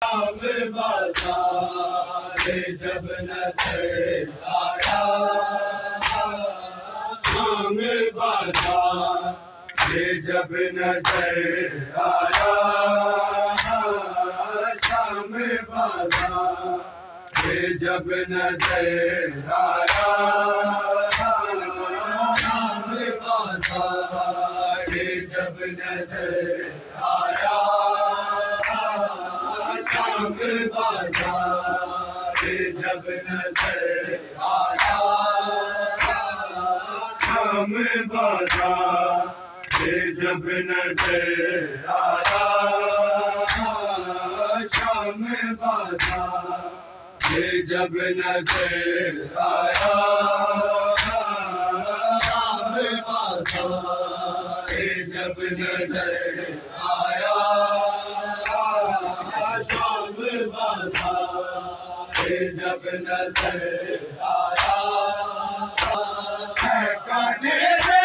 शाम बाज़ार जब नज़र आया, शाम बाज़ार जब नज़र आया, शाम बाज़ार जब नज़र आया, शाम बाज़ार जब नज़र आया, शाम बाज़ार जब नज़र आया, शाम बाज़ार जब नज़र आया, शाम बाज़ार जब नज़र आया, शाम बाज़ार जब नज़र आया, शाम बाज़ार जब नज़र आया, ठिकाने से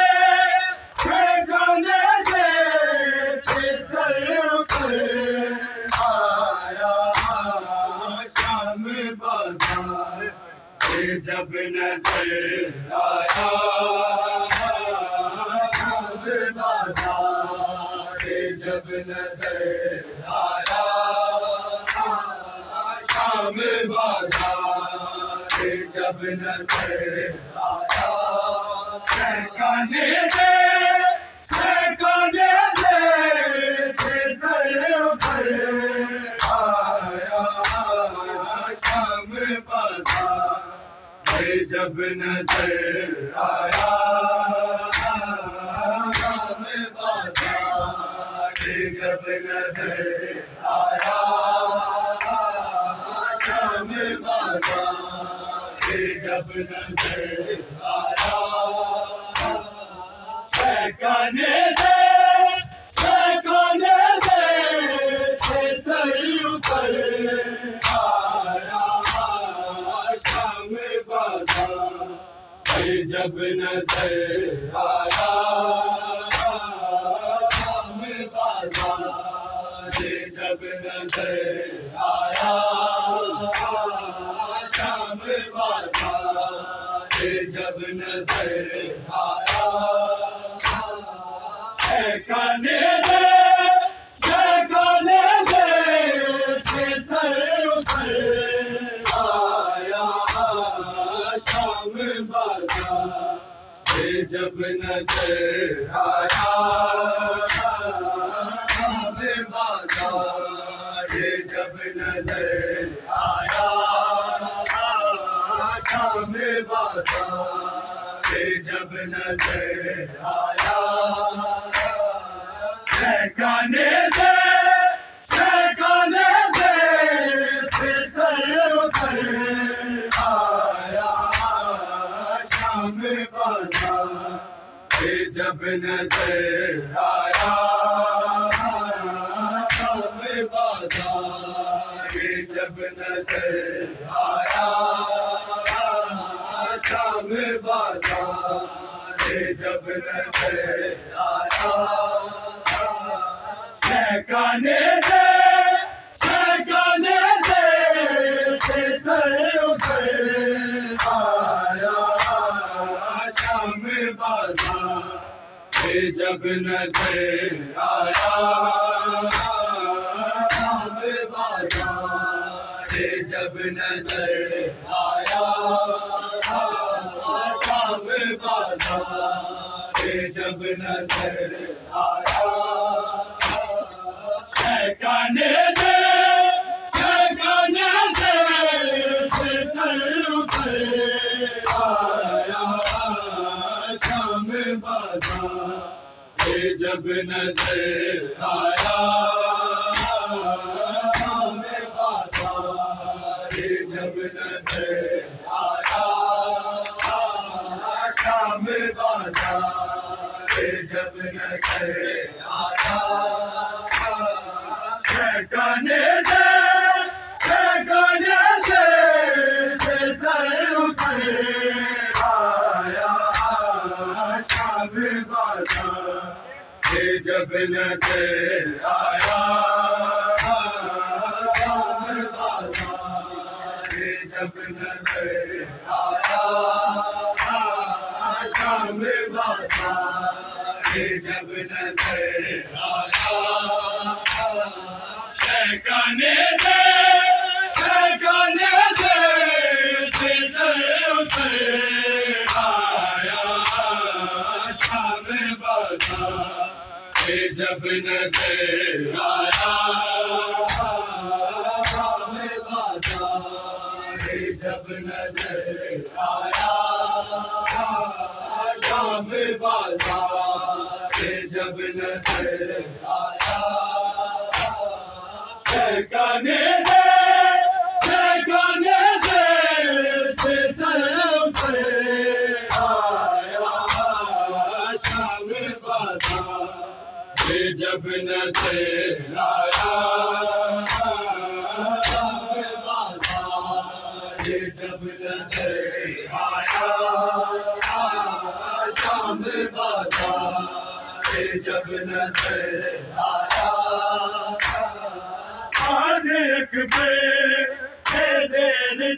सर उतर आया, शाम बाज़ार जब नज़र आया, शाम बाज़ार जब नज़र आया, शाम बाज़ार जब नज़र आया, ठिकाने से सर उतर आया, शाम बाज़ार जब नज़र आया, शाम बाज़ार जब नज़र आया, शाम बाज़ार जब नज़र आया, ठिकाने से सर उतर आया, शाम बाज़ार जब नज़र आया, शाम बाज़ार जब नज़र आया, शाम बाज़ार जब नज़र आया, ठिकाने से सर उतर आया, शाम बाज़ार जब नज़र आया, शाम बाज़ार जब नज़र आया, शाम बाज़ार जब नज़र आया, ठिकाने से सर उतर आया, शाम बाज़ार जब नज़र आया, शाम बाज़ार जब नज़र आया, शाम बाज़ार जब नज़र आया, ठिकाने से सर उतर आया, शाम बाज़ार जब नज़र आया, शाम बाज़ार जब नज़र आया, शाम बाज़ार जब नज़र आया, ठिकाने से सर उतर आया, शाम बाज़ार जब नज़र आया, शाम बाज़ार जब नज़र आया, शाम बाज़ार जब नज़र आया, ठिकाने से सर उतर आया, शाम बाज़ार जब नज़र आया, बाजार जब नजर आया, शाम बाजार जब नजर आया, शहकाने से सर उतर आया, शाम बाजार जब नजर आया, शाम बाजार जब नजर आया, शाम बाजार जब नजर आया, शहकाने से सर उतर आया, शाम बाजार जब नजर आया, शाम बाजार जब नजर आया, शाम बाजार जब नजर आया, आज एक देर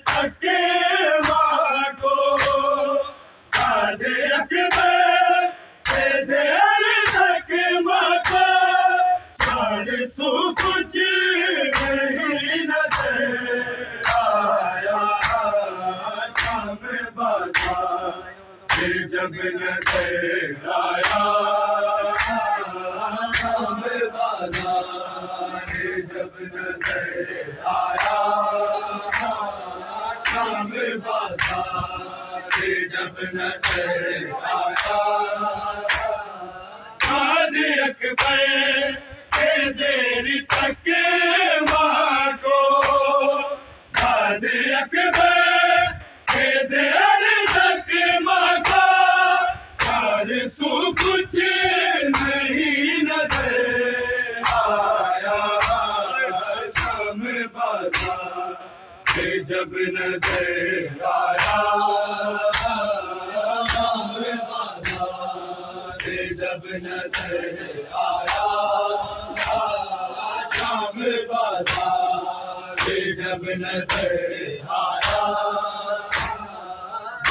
तक माँ को, आज एक देर तक माँ को, चार सौ कुछ नहीं नजर आया, शाम बाजार जब नजर आया, शाम बाजार जब नजर आया, शाम बाजार जब नजर आया, आज अकबर देर तक माँ को, आज अकबर देर तक माँ को, चार सौ कुछ नहीं नजर आया, शाम बाजार जब नजर आया, शाम बाजार जब नजर आया, शाम बाजार जब नजर आया,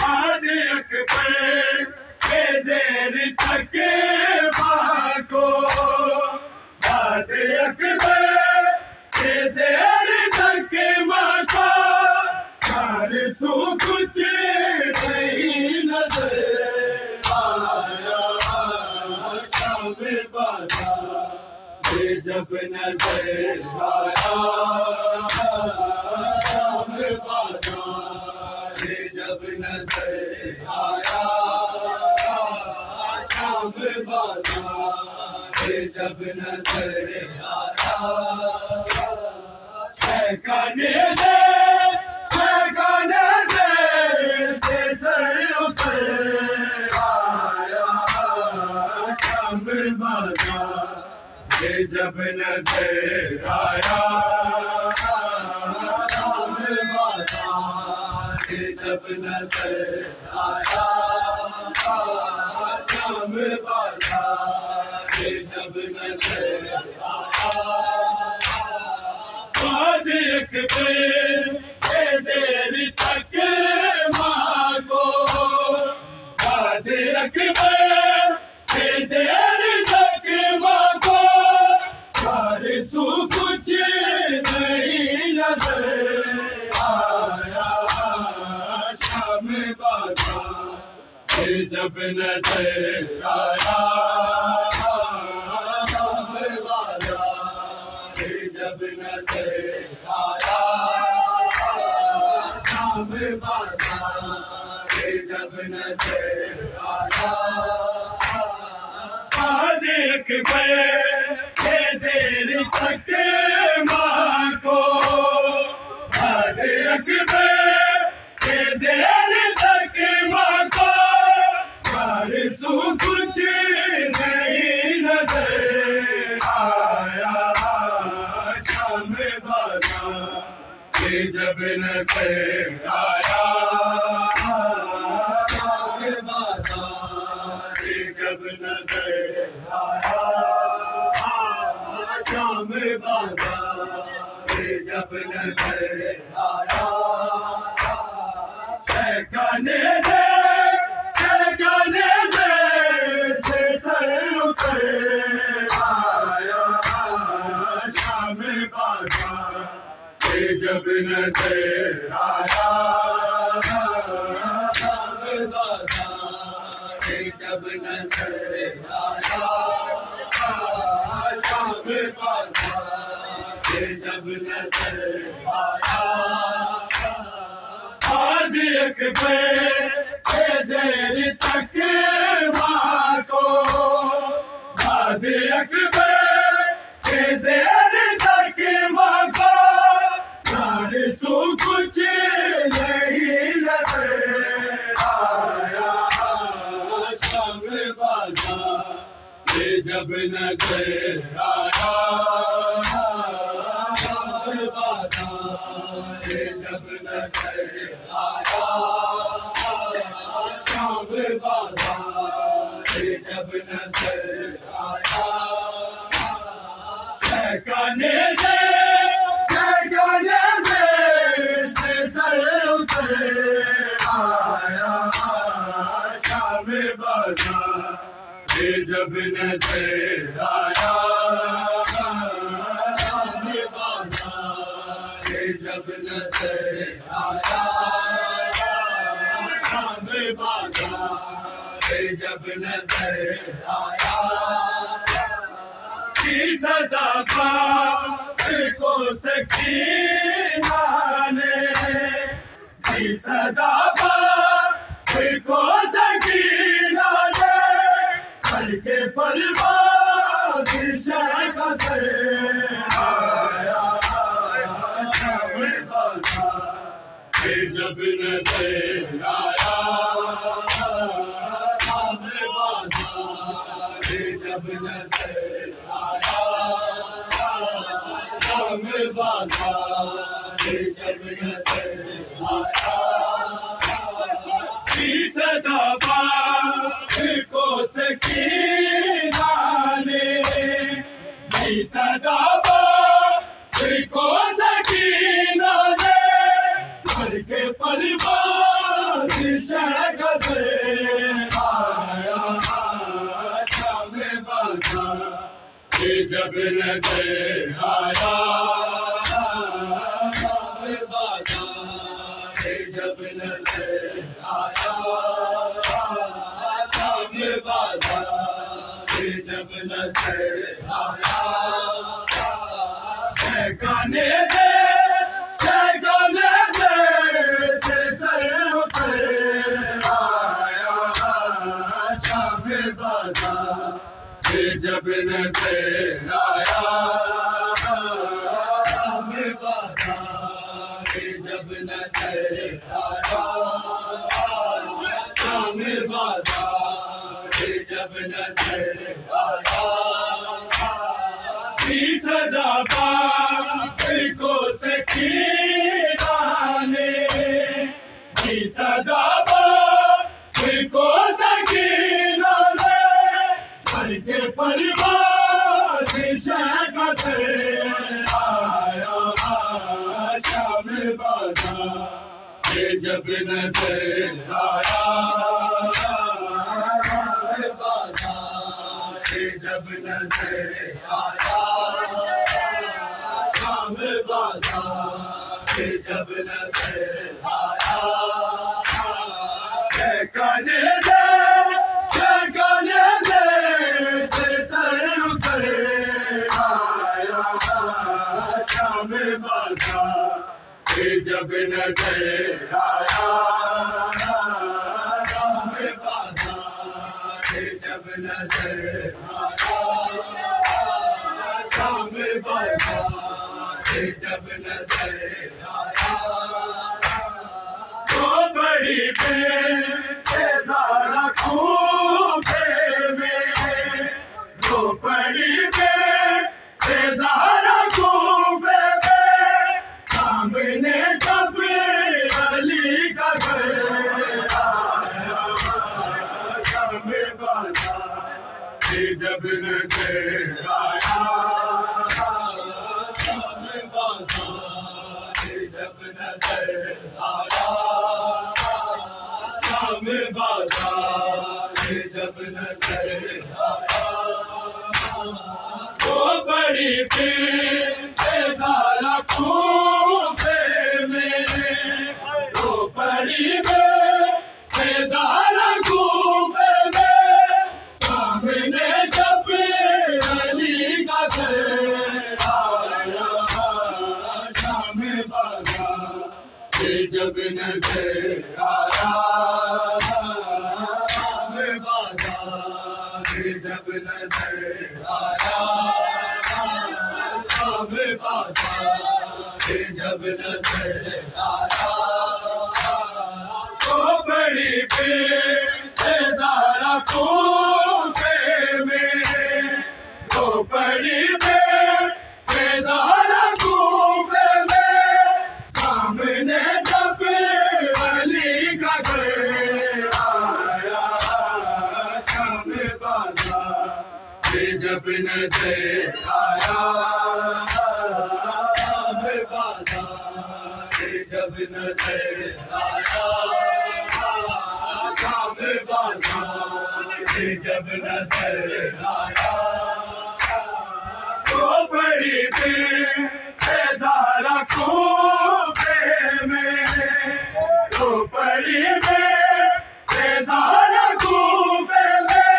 आज अकबर देर तक माँ को, आज अकबर देर तक माँ को, चार सौ कुछ नहीं नजर आया, शाम बाजार जब नजर आया, शाम बाजार जब नजर आया, शाम बाजार जब नजर आया, शहकाने से सर उतर आया, शाम बाजार जब नजर आया, शाम बाजार जब नजर आया, शाम बाजार जब नजर आया, आज अकबर देर तक माँ को, आज अकबर देर तक माँ को, चार सौ कुछ नहीं नजर आया, शाम बाजार जब नजर आया, शाम बाजार जब नजर आया, शाम बाजार जब नजर आया, आज अकबर देर तक माँ को, आज अकबर देर तक माँ को, चार सौ कुछ नहीं नजर आया, शाम बाजार जब नजर आया, शाम बाजार जब नजर आया, शाम बाजार जब नजर आया शहकाने से सर उतर आया शाम बाजार जब नजर आया शाम बाजार जब नजर आया शाम बाजार जब नजर आया आदि अकबर देर तक माँ को आदि अकबर देर तक माँ को सो कुछ नहीं नजर आया शाम बाजार जब नजर आया शाम बाजार जब नजर आया शाम बाजार जब नजर आया शहकाने से सर उतर आया शाम बाजार जब नजर आया शाम बाजार जब नजर आया शाम बाजार जब नजर आया की सदा को सकीना ने की सदा को सकीना ने करके परिवार का सर आया शाम बाजार जब नजर आया शाम बाजार जब नजर आया शाम बाजार जब नजर आया की सदा को सकीना ने की सदा को सकीना ने करके परिवार का से आया शाम बाजार जब नजर आया शाम बाजार जब नजर आया शाम बाजार जब नजर आया शहकाने से सर उतर आया शाम बाजार जब नजर आया शाम बाजार जब नजर आया शाम बाजार जब नजर आया की सदा को सकीना ने की सदा को सकीना ने करके परिवार का से आया शाम बाजार जब नजर आया शाम बाजार जब नजर आया शाम बाजार जब नजर आया शहकाने से सर उतर आया शाम बाजार जब नजर आया शाम बाजार जब नजर आया शाम बाजार जब नजर आया तो बड़ी बेजारा खूबे में तो बड़ी बेजारा खूबे में सामने जब अली का घर आया शाम बाजार जब नजर आया शाम बाजार जब नजर आया शाम बाजार जब नजर आया वो बड़ी बेजारा कूफे में वो बड़ी बेजारा कूफे में सामने जब अली का घर आया शाम बाजार जब नजर आया शाम बाजार जब नजर आया शाम बाजार जब नजर आया तो बड़ी बेजारा कूफे में तो बड़ी बेजारा कूफे में सामने जब अली का घर आया शाम बाजार जब नजर आया शाम बाजार जब नजर आया शाम बाजार जब नजर आया तो बड़ी बेजारा कूफे में तो बड़ी बेजारा कूफे में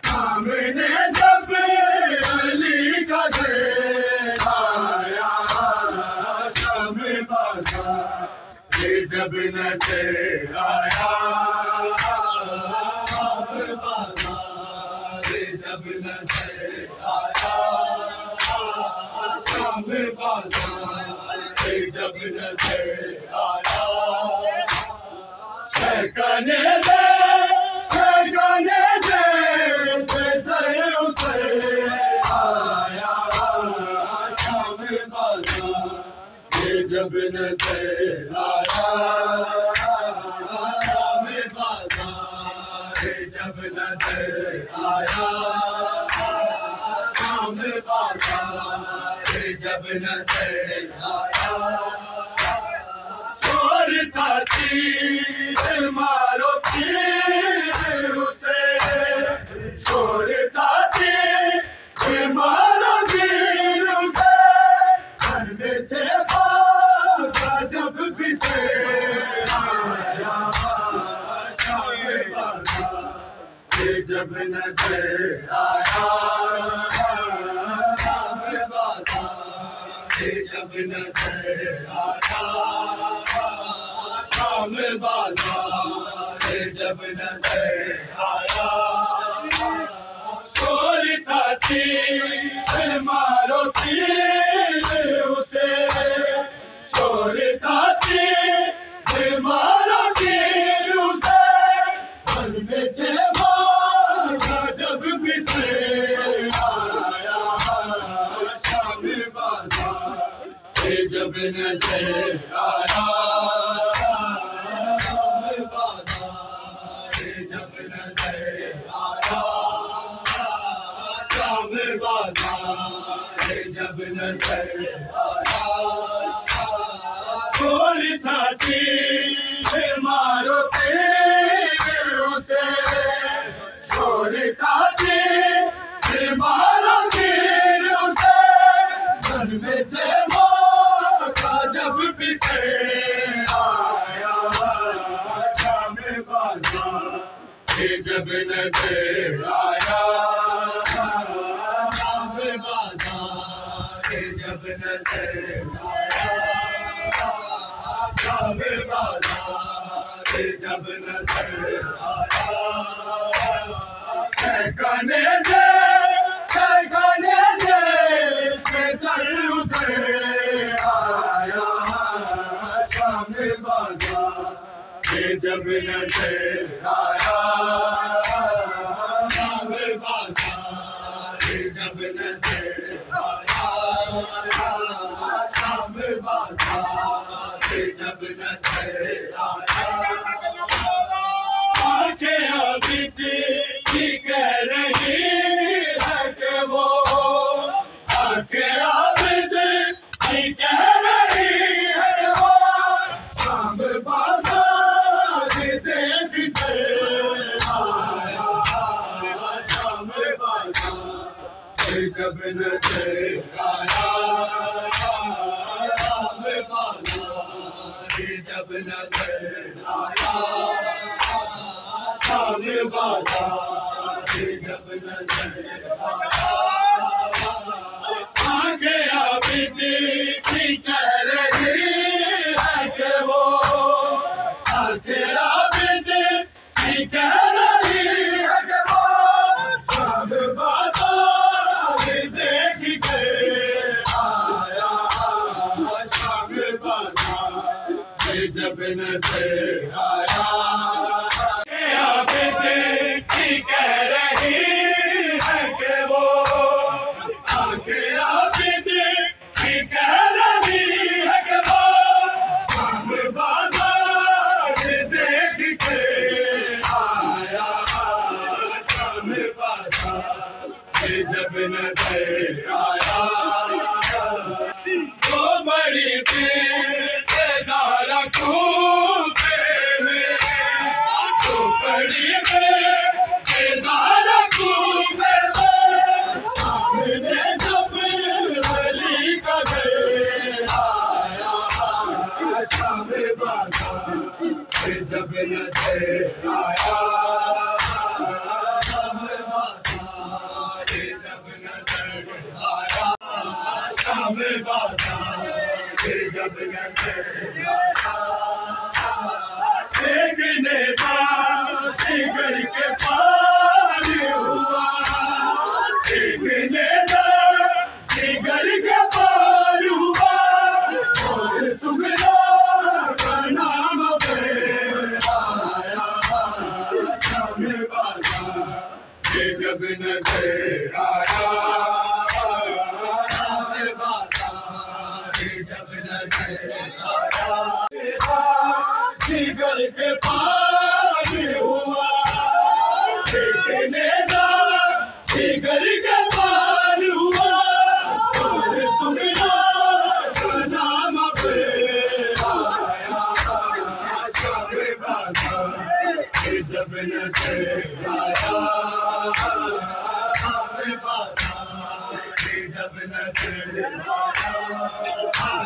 सामने जब अली का घर आया शाम बाजार जब नजर आया शाम बाजार जब नजर आया शाम बाजार जब नजर आया शहकाने से सर उतर आया शाम बाजार जब नजर आया शाम बाजार जब नजर आया शाम बाजार जब नजर आया शोर था तीर मारो तीर उसे शोर था तीर मारो तीर उसे घर में छेपा जब पिसे आया शाम बाजार जब नजर आया शाम बाजार जब नजर आया शाम बाजार जब नजर आया शोर था तीर मारो तीर उसे शोर था तीर मारो तीर उसे घर में छेपा जब पिसे आया शाम बाजार जब नजर आया शाम बाजार जब नजर आया शाम बाजार जब नजर आया शोर था तीर मारो तीर उसे शोर था तीर मारो तीर उसे घर में छेपा जब पिसे आया शाम बाजार जब नजर आया शाम बाजार जब नजर आया शाम बाजार जब नजर आया शहकाने से सर उतर आया शाम बाजार जब नजर आया शाम बाजार जब नजर आया शाम बाजार जब नजर आया आंखें अभी की कह रही है कि वो आंखें अभी की कह रही है वो नजर आया शाम बाजार जब नजर आया शाम बाजार जब नजर आया आगे आबिद की कह रही है कि वो आगे आबिद की कह रही है कि वो शाम बाजार देख के आया शाम बाजार जब नजर आया आबिद की कह रही है कि वो आगे आबिद की कह रही है कि वो शाम बाजार देख के आया शाम बाजार जब नजर आया वो बड़ी बेजारा कूदे में तो बड़ी बेजारा कूदे में जब वली का घर आया शाम बाजार जब नजर आया शाम बाजार जब नजर आया शाम बाजार जब नजर आया देखने घर के पार हुआ देखने घर के पार हुआ और सुगना का नाम आया शाम बाजार जब नजर आया शाम बाजार जब नजर आया घर के पार हुआ देखने घर के पार हुआ और सुगना का नाम आया शाम बाजार जब नजर आया शाम बाजार जब नजर आया।